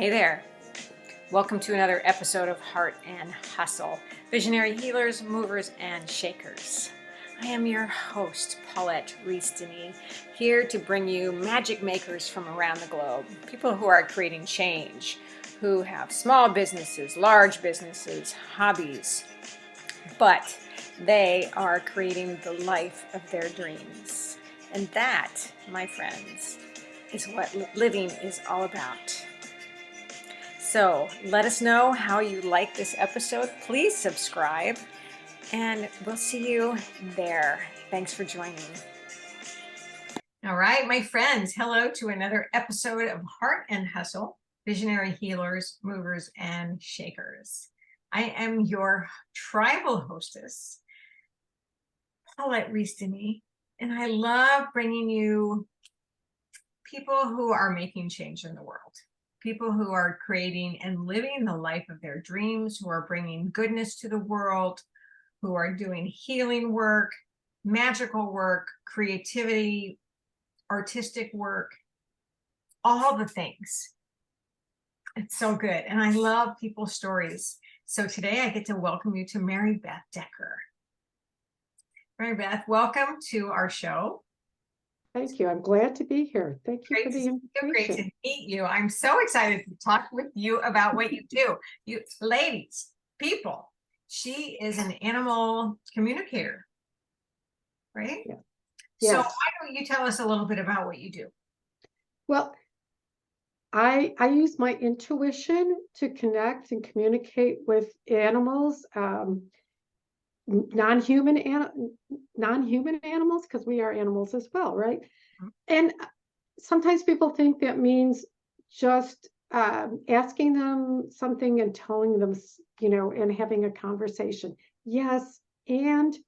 Hey there. Welcome to another episode of Heart and Hustle, Visionary Healers, Movers, and Shakers. I am your host, Paulette Rees-Denis, here to bring you magic makers from around the globe, people who are creating change, who have small businesses, large businesses, hobbies, but they are creating the life of their dreams. And that, my friends, is what living is all about. So let us know how you like this episode. Please subscribe, and we'll see you there. Thanks for joining. All right, my friends, hello to another episode of Heart and Hustle, Visionary Healers, Movers, and Shakers. I am your tribal hostess, Paulette Rees-Denis, and I love bringing you people who are making change in the world. People who are creating and living the life of their dreams, who are bringing goodness to the world, who are doing healing work, magical work, creativity, artistic work, all the things. It's so good. And I love people's stories. So today I get to welcome you to Maribeth Decker. Maribeth, welcome to our show. Thank you. I'm glad to be here. Thank you for the invitation. Great to meet you. I'm so excited to talk with you about what you do. You ladies, people, she is an animal communicator, right? Yeah. So Yes. why don't you tell us a little bit about what you do? Well, I use my intuition to connect and communicate with animals, non-human animals, because we are animals as well, right? Mhm. And sometimes people think that means just asking them something and telling them, and having a conversation. Yes, and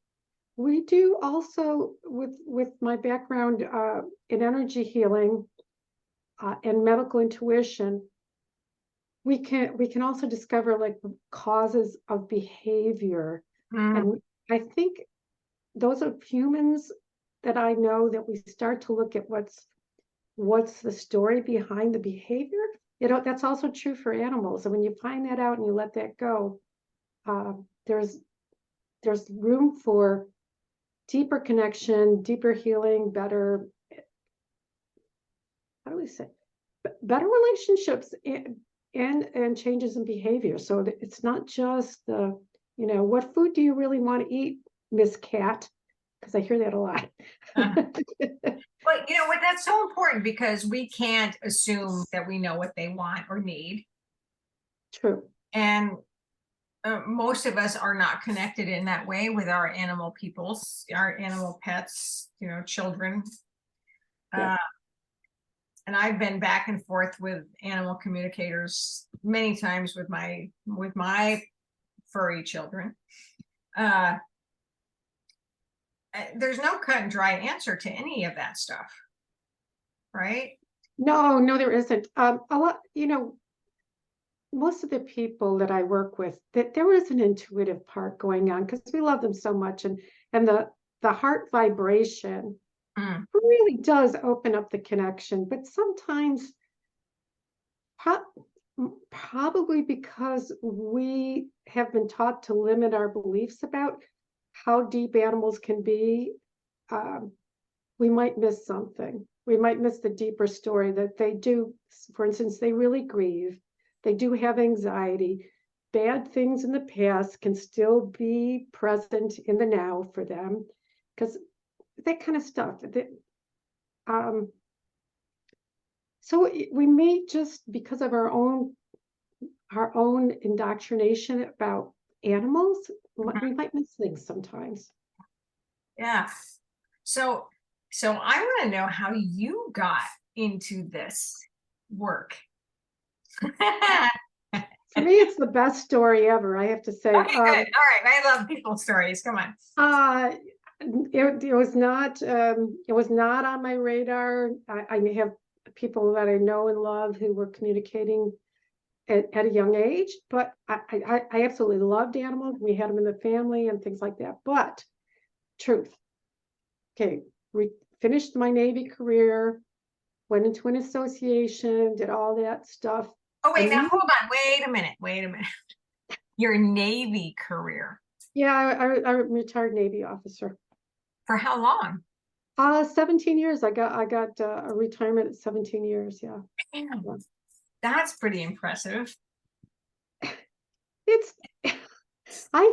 we do also with my background in energy healing and medical intuition. We can also discover like causes of behavior. And I think those are humans that I know that we start to look at what's the story behind the behavior. That's also true for animals. And when you find that out and you let that go, there's room for deeper connection, deeper healing, better, how do we say, better relationships and changes in behavior. So it's not just what food do you really want to eat, Miss Cat? Because I hear that a lot. But you know what, that's so important because we can't assume that we know what they want or need. True. And most of us are not connected in that way with our animal peoples, our animal pets, children. Yeah. And I've been back and forth with animal communicators many times with my furry children. There's no cut and dry answer to any of that stuff, right? No, there isn't. A lot, most of the people that I work with, that there is an intuitive part going on because we love them so much, and the heart vibration really does open up the connection. But sometimes, probably because we have been taught to limit our beliefs about how deep animals can be, we might miss something. We might miss the deeper story that they do. For instance, they really grieve. They do have anxiety. Bad things in the past can still be present in the now for them, because that kind of stuff. So we may just, because of our own indoctrination about animals, we might miss things sometimes. Yeah. So I want to know how you got into this work. For me, it's the best story ever, I have to say. Okay, good. All right. I love people's stories. Come on. It was not on my radar. I have people that I know and love who were communicating at a young age, but I absolutely loved animals. We had them in the family and things like that. But truth. Okay, we finished my Navy career, went into an association, did all that stuff. Oh, wait, And now we, hold on. Wait a minute. Wait a minute. Your Navy career. yeah, I'm a retired Navy officer. For how long? 17 years. I got a retirement at 17 years. Yeah. Damn, Yeah. that's pretty impressive. It's I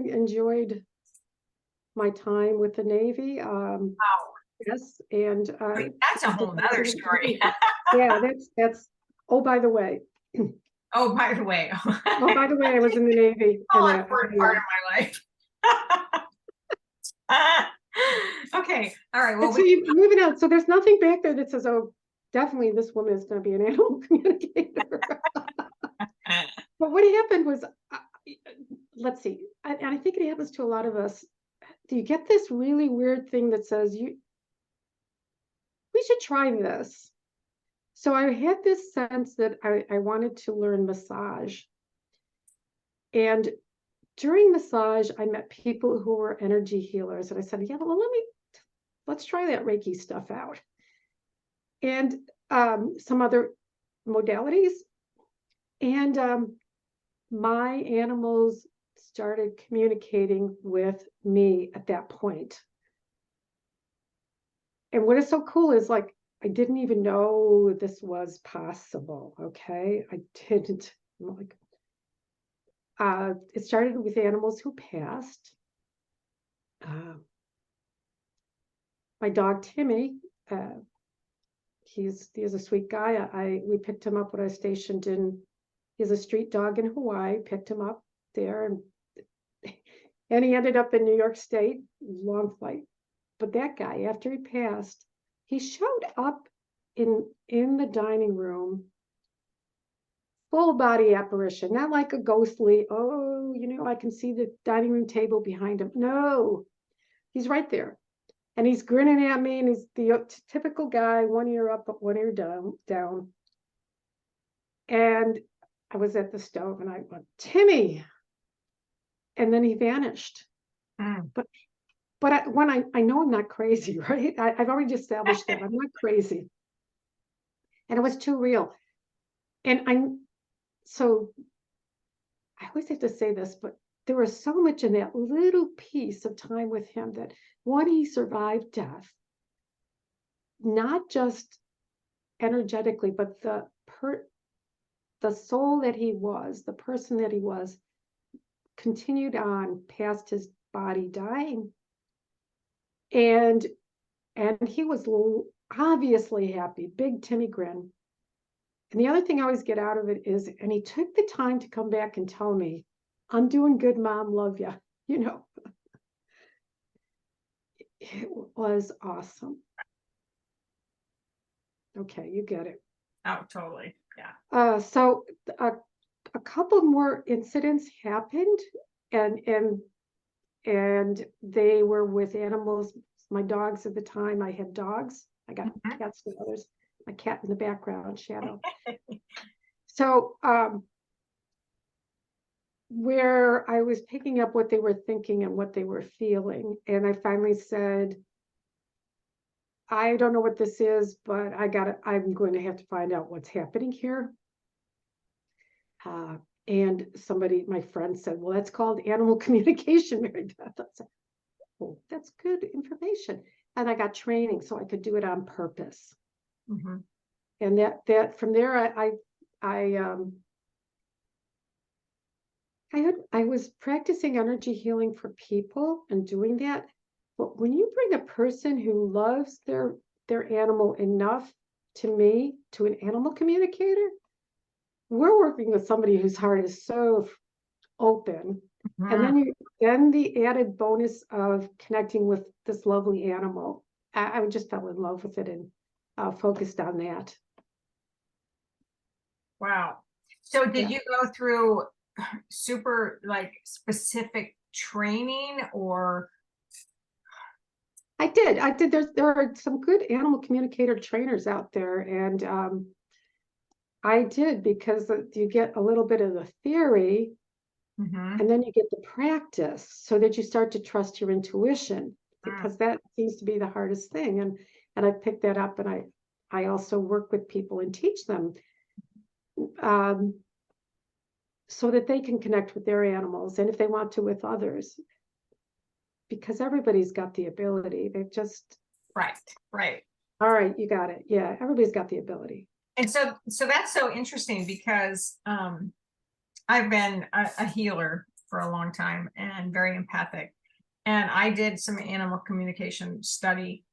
enjoyed my time with the Navy. Wow. Yes, and Wait, that's a whole nother story. yeah, that's oh, by the way. Oh, by the way. Oh, by the way, I was in the Navy and All important part of my life. Okay. All right. Well, and so moving on. So there's nothing back there that says, oh, definitely this woman is going to be an animal communicator. But what happened was, let's see, and I think it happens to a lot of us. Do you get this really weird thing that says we should try this? So I had this sense that I wanted to learn massage. And during massage, I met people who were energy healers. And I said, yeah, well, let's try that Reiki stuff out. And some other modalities. And my animals started communicating with me at that point. And what is so cool is like, I didn't even know this was possible. Okay. I didn't. I'm like, it started with animals who passed. My dog Timmy, he's a sweet guy. We picked him up when I was stationed in. He's a street dog in Hawaii. Picked him up there, and he ended up in New York State. Long flight, but that guy, after he passed, he showed up in the dining room, full body apparition, not like a ghostly. Oh, I can see the dining room table behind him. No, he's right there. And he's grinning at me, and he's the typical guy, one ear up, one ear down. And I was at the stove, and I went, Timmy, and then he vanished. Mm. But when I know I'm not crazy, right? I've already established that I'm not crazy, and it was too real. And so I always have to say this, but there was so much in that little piece of time with him that one, he survived death, not just energetically, but the soul that he was, the person that he was, continued on past his body dying. And he was obviously happy, big Timmy grin. And the other thing I always get out of it is, and he took the time to come back and tell me, I'm doing good, Mom, love you. It was awesome. Okay, you get it. Oh, totally. Yeah. So a couple more incidents happened, and they were with animals. My dogs at the time, I had dogs. I got cats and others. My cat in the background, Shadow. So where I was picking up what they were thinking and what they were feeling, and I finally said, I don't know what this is, but I'm going to have to find out what's happening here. And my friend said, well, that's called animal communication, Maribeth. I said, oh, that's good information. And I got training so I could do it on purpose. Mm-hmm. And that from there, I was practicing energy healing for people and doing that. But when you bring a person who loves their animal enough to me, to an animal communicator, we're working with somebody whose heart is so open. Mm-hmm. And then the added bonus of connecting with this lovely animal. I just fell in love with it and focused on that. Wow. So did Yeah. you go through super specific training or? I did. There are some good animal communicator trainers out there, and I did, because you get a little bit of the theory, and then you get the practice, so that you start to trust your intuition, because that seems to be the hardest thing. And I picked that up, and I also work with people and teach them. so that they can connect with their animals, and if they want to, with others, because everybody's got the ability. They've just, Right, right. all right, you got it. Yeah, everybody's got the ability. And so that's so interesting because I've been a healer for a long time and very empathic. And I did some animal communication study.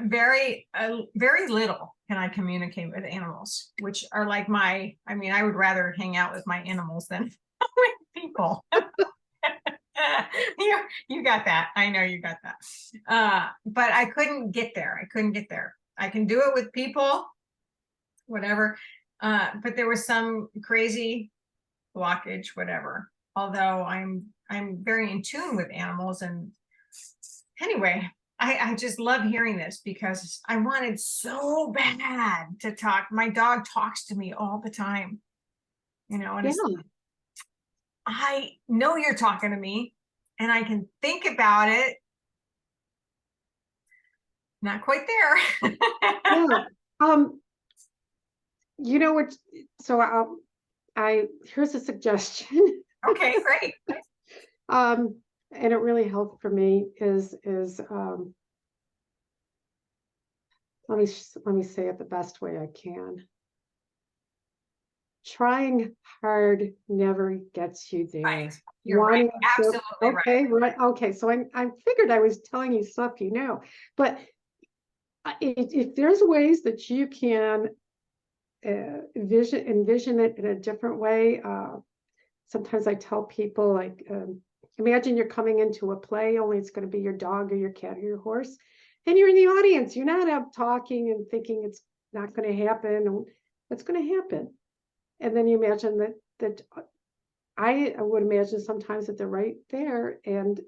Very little can I communicate with animals, which are like I would rather hang out with my animals than with people. You got that. I know you got that. But I couldn't get there. I can do it with people, whatever. But there was some crazy blockage, whatever. Although I'm very in tune with animals. And anyway, I just love hearing this because I wanted so bad to talk. My dog talks to me all the time, and Yeah. I know you're talking to me and I can think about it. Not quite there. Yeah. You know what? So here's a suggestion. Okay, great. And it really helped for me is let me say it the best way I can. Trying hard never gets you there. Right. You're right. Absolutely okay, right. Okay, so I figured I was telling you stuff but if there's ways that you can envision it in a different way, sometimes I tell people, like, imagine you're coming into a play, only it's going to be your dog or your cat or your horse, and you're in the audience. You're not up talking and thinking it's not going to happen. What's going to happen? And then you imagine that I would imagine sometimes that they're right there, and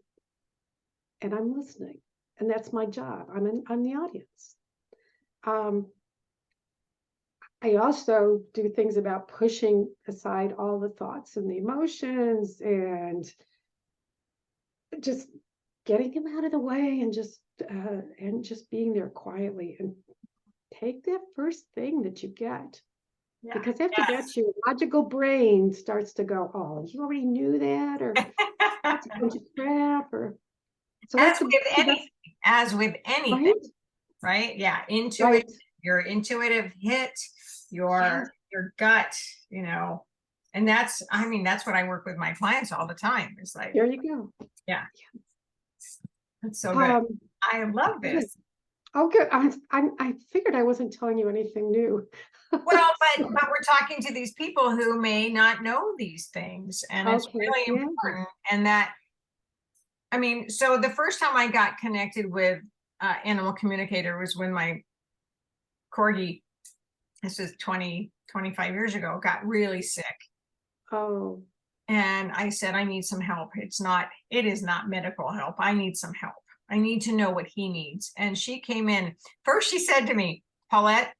I'm listening, and that's my job. I'm the audience. I also do things about pushing aside all the thoughts and the emotions and just getting them out of the way, and just being there quietly, and take that first thing that you get. Yeah. Because after that, your logical brain starts to go, oh, you already knew that, or that's a bunch of crap, or so as with anything, right? Yeah, right. your intuitive hit, Yes. your gut, and that's what I work with my clients all the time. It's like, There you go. yeah, that's so good. I love Good. this. Oh, good. I figured I wasn't telling you anything new. Well, but we're talking to these people who may not know these things, and it's really important. And so the first time I got connected with animal communicator was when my corgi, this is 25 years ago, got really sick. Oh. And I said, I need some help. It is not medical help. I need some help. I need to know what he needs. And she came in. First, she said to me, Paulette,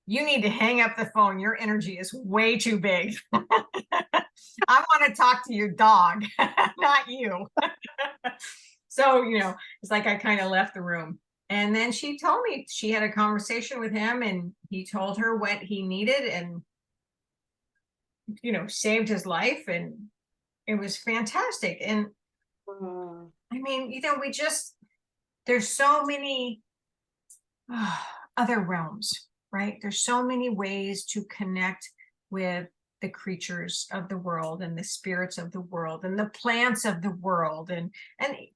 you need to hang up the phone. Your energy is way too big. I want to talk to your dog, not you. So, it's like I kind of left the room. And then she told me she had a conversation with him, and he told her what he needed, and saved his life, and it was fantastic. And there's so many other realms, right? There's so many ways to connect with the creatures of the world, and the spirits of the world, and the plants of the world, and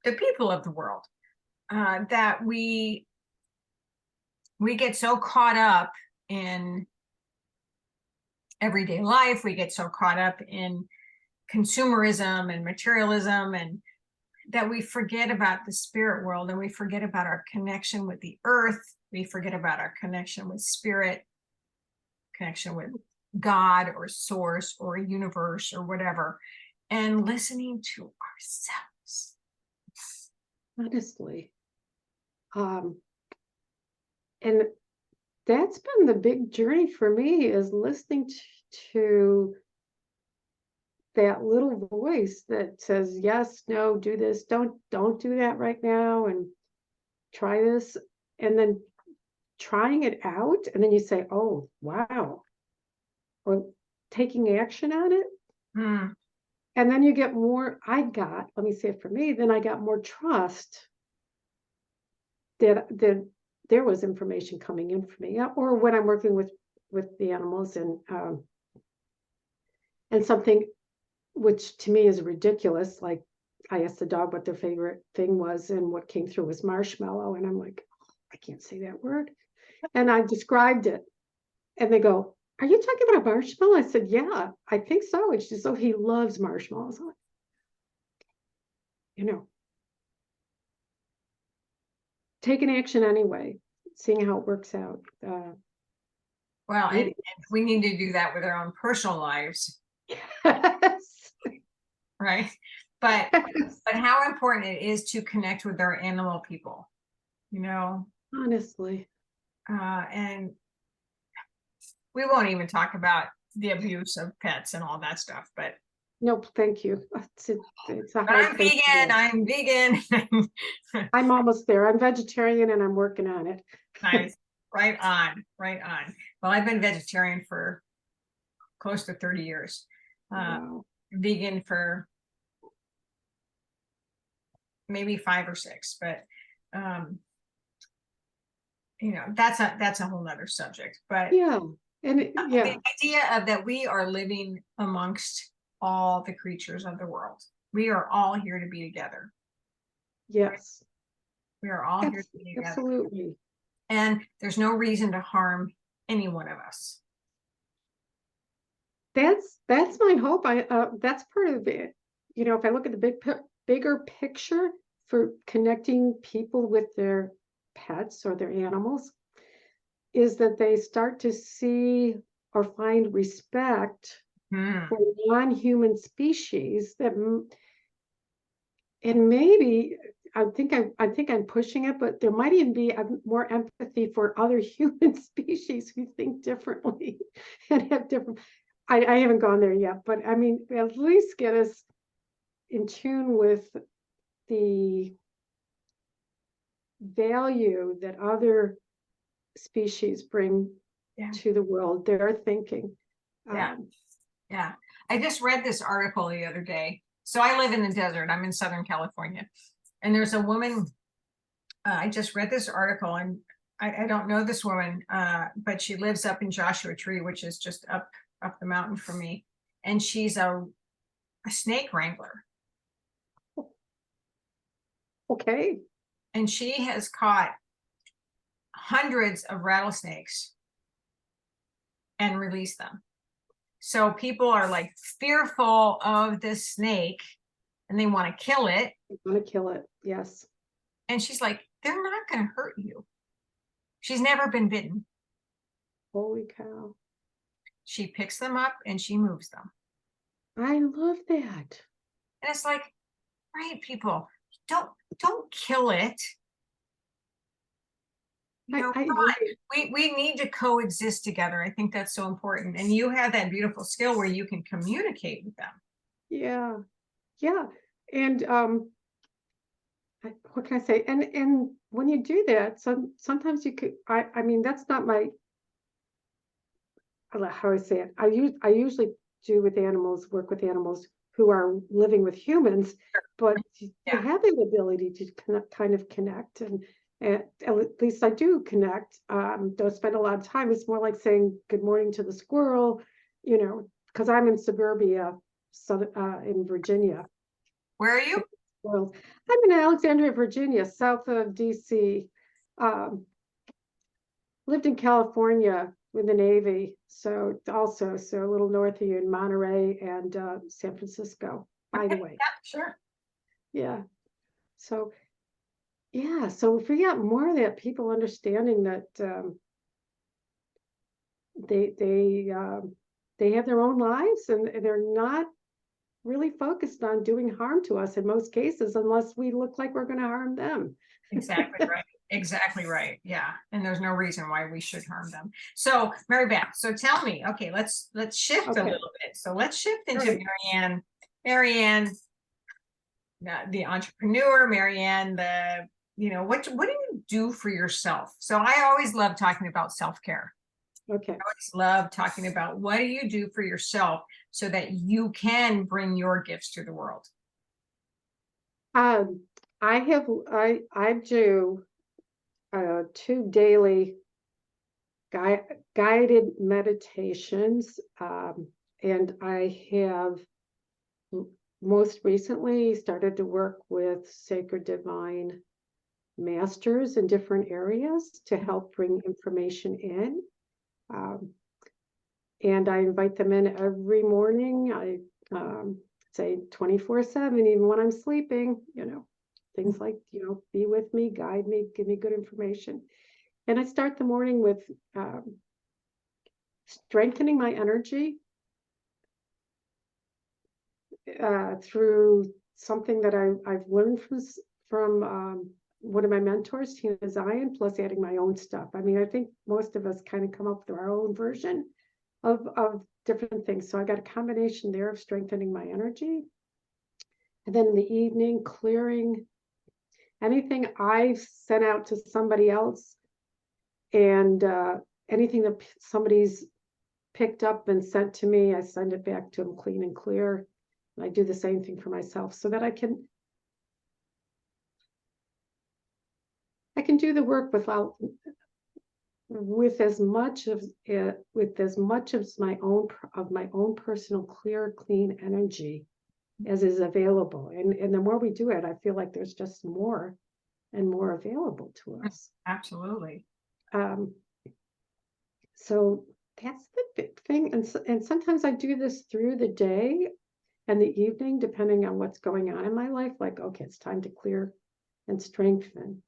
the people of the world, that we get so caught up in everyday life. We get so caught up in consumerism and materialism, and that we forget about the spirit world, and we forget about our connection with the earth. We forget about our connection with spirit, connection with God or source or universe or whatever, and listening to ourselves. Honestly. And that's been the big journey for me, is listening to that little voice that says, yes, no, do this, don't do that right now, and try this, and then trying it out, and then you say, oh, wow, or taking action on it. Mm. And then you get more, let me say it for me, then I got more trust that there was information coming in for me, or when I'm working with the animals, and something which to me is ridiculous, like I asked the dog what their favorite thing was, and what came through was marshmallow, and I'm like, oh, I can't say that word, and I described it, and they go, are you talking about a marshmallow? I said, yeah, I think so. And she said, oh, he loves marshmallows. I'm like, you know, taking action anyway, seeing how it works out. Well, and Maybe. we need to do that with our own personal lives, Yes. right? But how important it is to connect with our animal people, you know, Honestly. and we won't even talk about the abuse of pets and all that stuff, but Nope, thank you. It's a but hard I'm place to vegan. go. I'm vegan. I'm almost there. I'm vegetarian and I'm working on it. Nice. Right on. Right on. Well, I've been vegetarian for close to 30 years. Wow. Vegan for maybe 5 or 6, but you know, that's a whole nother subject. But Yeah. And yeah, the idea of that we are living amongst all the creatures of the world. We are all here to be together. yes. We are all here to be together. Absolutely. And there's no reason to harm any one of us. That's my hope. That's part of it. You know, if I look at the bigger picture for connecting people with their pets or their animals, is that they start to see or find respect for non-human species, and maybe I think I'm pushing it, but there might even be more empathy for other human species who think differently and have different. I haven't gone there yet, but I mean, at least get us in tune with the value that other species bring to the world. They're thinking. Yeah. Yeah. I just read this article the other day. So I live in the desert. I'm in Southern California. And there's a woman, I just read this article, and I don't know this woman, but she lives up in Joshua Tree, which is just up the mountain from me. And she's a snake wrangler. Okay. And she has caught hundreds of rattlesnakes and released them. So people are like fearful of this snake and they want to kill it. They want to kill it. Yes. And she's like, they're not going to hurt you. She's never been bitten. Holy cow. She picks them up and she moves them. I love that. And it's like, right, people, don't kill it. You know, we need to coexist together. I think that's so important. And you have that beautiful skill where you can communicate with them. Yeah. Yeah. And what can I say? And when you do that, sometimes you could, I mean, that's not my, how I say it. I usually do with animals, work with animals who are living with humans, but to have the ability to kind of connect, and at least I do connect. Don't spend a lot of time. It's more like saying good morning to the squirrel, you know, because I'm in suburbia, in Virginia. Where are you? Well, I'm in Alexandria, Virginia, south of DC. Lived in California with the Navy, so a little north of you in Monterey and San Francisco, by the way. Yeah, sure. Yeah. So, yeah. So if we got more of that, people understanding that they have their own lives and they're not really focused on doing harm to us in most cases, unless we look like we're going to harm them. Exactly right. Exactly right. Yeah. And there's no reason why we should harm them. So Maribeth, so tell me, okay, let's shift a little bit. So let's shift into Marianne, the entrepreneur, Marianne, what do you do for yourself? So I always love talking about self-care. Okay. I always love talking about what do you do for yourself so that you can bring your gifts to the world. I do 2 daily guided meditations, and I have most recently started to work with sacred divine masters in different areas to help bring information in. Um, and I invite them in every morning. I say 24/7, even when I'm sleeping, things like, be with me, guide me, give me good information. And I start the morning with strengthening my energy through something that I've learned from one of my mentors, Tina Zion, plus adding my own stuff. I mean, I think most of us kind of come up with our own version of different things. So I got a combination there of strengthening my energy. And then in the evening, clearing anything I've sent out to somebody else, and anything that somebody's picked up and sent to me, I send it back to them clean and clear. And I do the same thing for myself so that I can do the work with as much of my own personal clear, clean energy as is available. And the more we do it, I feel like there's just more and more available to us. Absolutely. So that's the big thing. And sometimes I do this through the day and the evening, depending on what's going on in my life. Like, okay, it's time to clear and strengthen.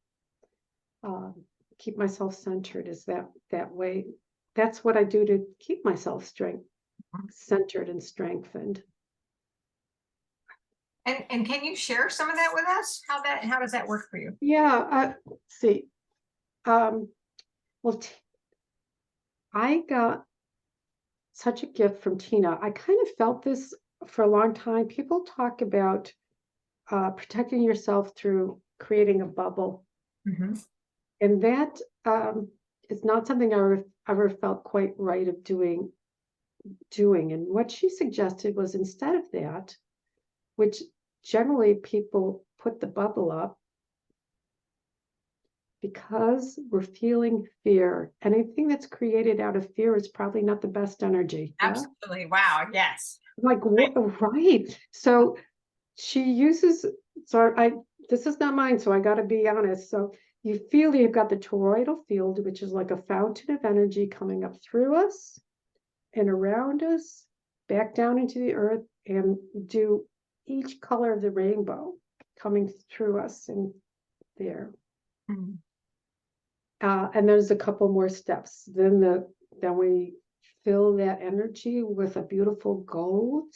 Keep myself centered is that way. That's what I do to keep myself centered and strengthened. And can you share some of that with us? How does that work for you? Yeah, see. Well, I got such a gift from Tina. I kind of felt this for a long time. People talk about protecting yourself through creating a bubble. Mm-hmm. And that is not something I ever felt quite right of doing. And what she suggested was, instead of that, which generally people put the bubble up because we're feeling fear. Anything that's created out of fear is probably not the best energy. Absolutely. Yeah? Wow. Yes. Like, what? Right. So she uses, this is not mine, so I got to be honest. So you feel you've got the toroidal field, which is like a fountain of energy coming up through us and around us, back down into the earth, and do each color of the rainbow coming through us and there. Mm-hmm. And there's a couple more steps. Then we fill that energy with a beautiful gold.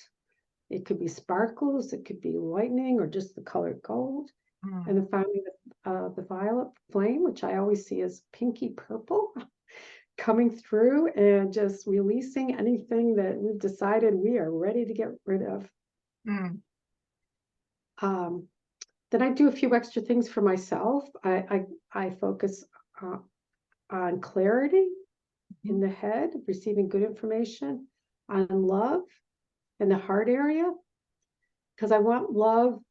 It could be sparkles, it could be lightning, or just the color gold. Mm-hmm. And then finally, the violet flame, which I always see as pinky purple, coming through and just releasing anything that we've decided we are ready to get rid of. Mm-hmm. Then I do a few extra things for myself. I focus on clarity in the head, receiving good information, on love in the heart area, because I want love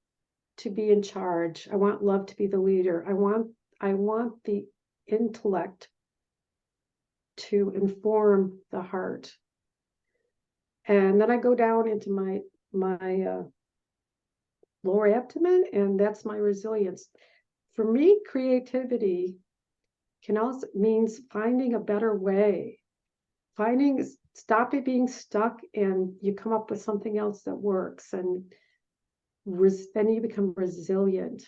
to be in charge. I want love to be the leader. I want the intellect to inform the heart. And then I go down into my lower abdomen, and that's my resilience. For me, creativity can also means finding a better way, stop it being stuck, and you come up with something else that works, and then you become resilient,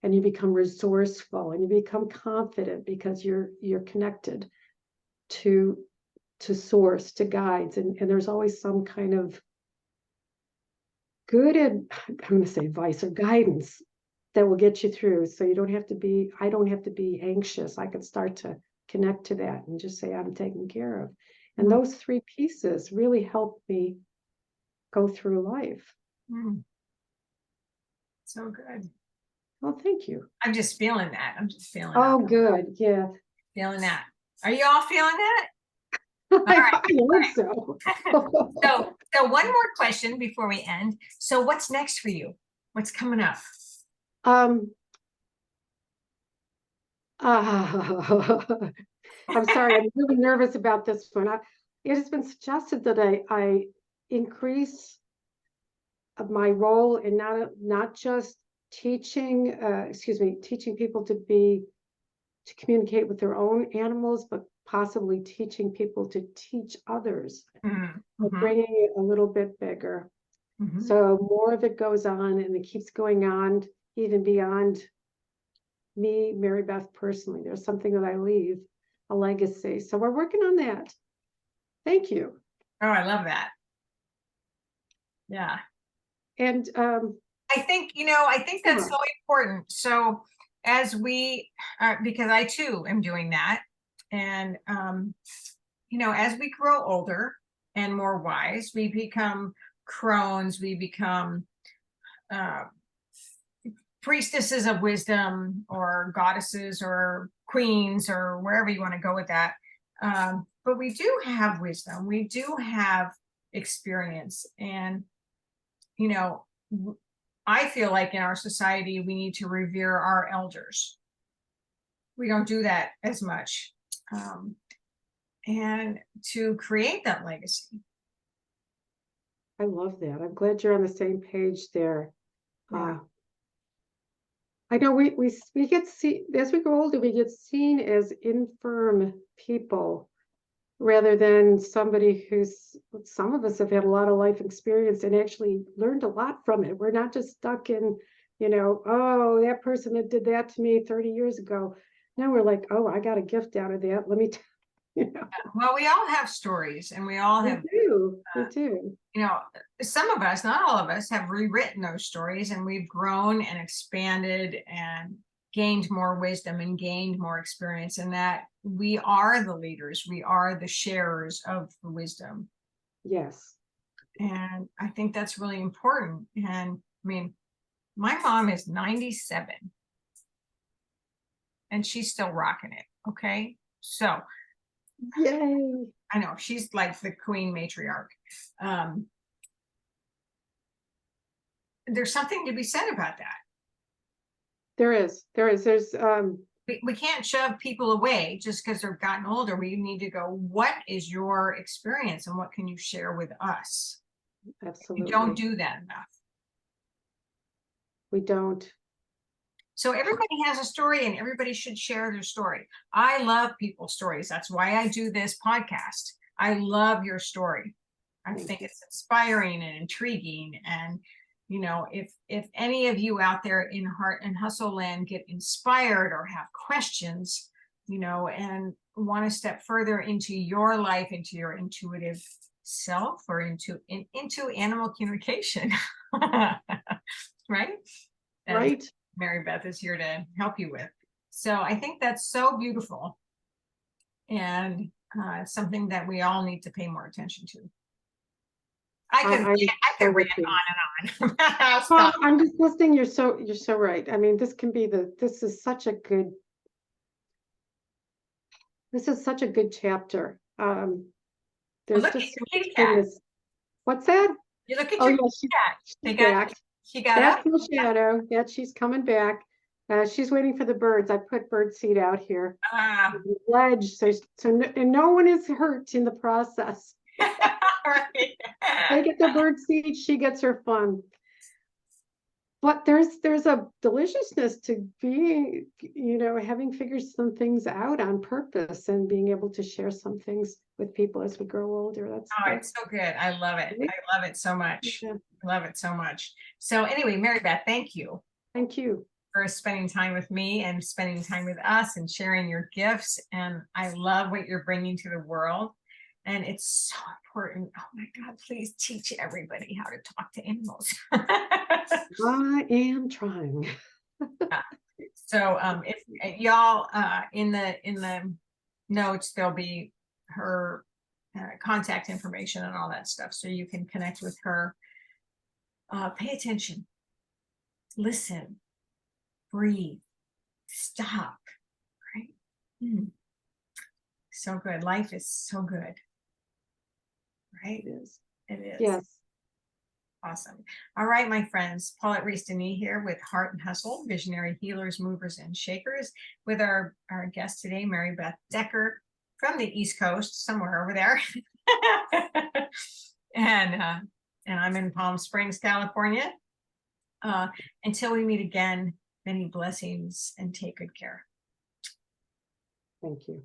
and you become resourceful, and you become confident because you're connected to source, to guides, and there's always some kind of good, I'm going to say advice or guidance that will get you through. So I don't have to be anxious. I can start to connect to that and just say, I'm taken care of. And those three pieces really help me go through life. Mm. So good. Well, thank you. I'm just feeling that. I'm just feeling Oh, good. Yeah. feeling that. Are you all feeling that? I hope so. So one more question before we end. So what's next for you? What's coming up? Um, I'm sorry, I'm really nervous about this one. It has been suggested that I increase my role in not just teaching, teaching people to communicate with their own animals, but possibly teaching people to teach others, but Mm-hmm. bringing it a little bit bigger. Mm-hmm. So more of it goes on and it keeps going on even beyond me, Maribeth, personally. There's something that I leave, a legacy. So we're working on that. Thank you. Oh, I love that. Yeah. And I think that's so important. So as because I too am doing that. And, as we grow older and more wise, we become crones, we become uh, priestesses of wisdom or goddesses or queens or wherever you want to go with that. But we do have wisdom, we do have experience. And, you know, I feel like in our society, we need to revere our elders. We don't do that as much. And to create that legacy. I love that. I'm glad you're on the same page there. Yeah. I know we get seen as we grow older, we get seen as infirm people rather than somebody some of us have had a lot of life experience and actually learned a lot from it. We're not just stuck in, oh, that person that did that to me 30 years ago. Now we're like, oh, I got a gift out of that. Let me, Well, we all have stories, and we all have, we do. some of us, not all of us, have rewritten those stories, and we've grown and expanded and gained more wisdom and gained more experience, and that we are the leaders, we are the sharers of the wisdom. Yes. And I think that's really important. And I mean, my mom is 97 and she's still rocking it. Okay. So Yay. I know she's like the queen matriarch. There's something to be said about that. There's We can't shove people away just because they've gotten older. We need to go, what is your experience and what can you share with us? absolutely. We don't do that enough. We don't. So everybody has a story and everybody should share their story. I love people's stories. That's why I do this podcast. I love your story. I think it's inspiring and intriguing. And, if any of you out there in Heart and Hustle Land get inspired or have questions, and want to step further into your life, into your intuitive self or into animal communication, right? Right. Maribeth is here to help you with. So I think that's so beautiful, and it's something that we all need to pay more attention to. I could rant on and on. Well, I'm just listening. You're so right. I mean, this is such a chapter. There's Look at just your so kitty much in cat. this. What's that? You look at Oh your yeah, kitty cat. She got That's up. the shadow. Yeah, she's coming back. She's waiting for the birds. I put bird seed out here. Ledge, and no one is hurt in the process. Right. They get the bird seed, she gets her fun. But there's a deliciousness to being, having figured some things out on purpose and being able to share some things with people as we grow older. It's so good. I love it. I love it so much. Yeah. I love it so much. So anyway, Maribeth, thank you. Thank you for spending time with me and spending time with us and sharing your gifts. And I love what you're bringing to the world. And it's so important. Oh my God, please teach everybody how to talk to animals. I am trying. So if y'all in the notes, there'll be her contact information and all that stuff. So you can connect with her. Pay attention. Listen. breathe, stop, right? So good. Life is so good, right? It is. It is. Yes. Awesome. All right, my friends, Paulette Rees-Denis here with Heart and Hustle, Visionary Healers, Movers, and Shakers, with our guest today, Maribeth Decker from the East Coast, somewhere over there. and I'm in Palm Springs, California. Until we meet again, many blessings and take good care. Thank you.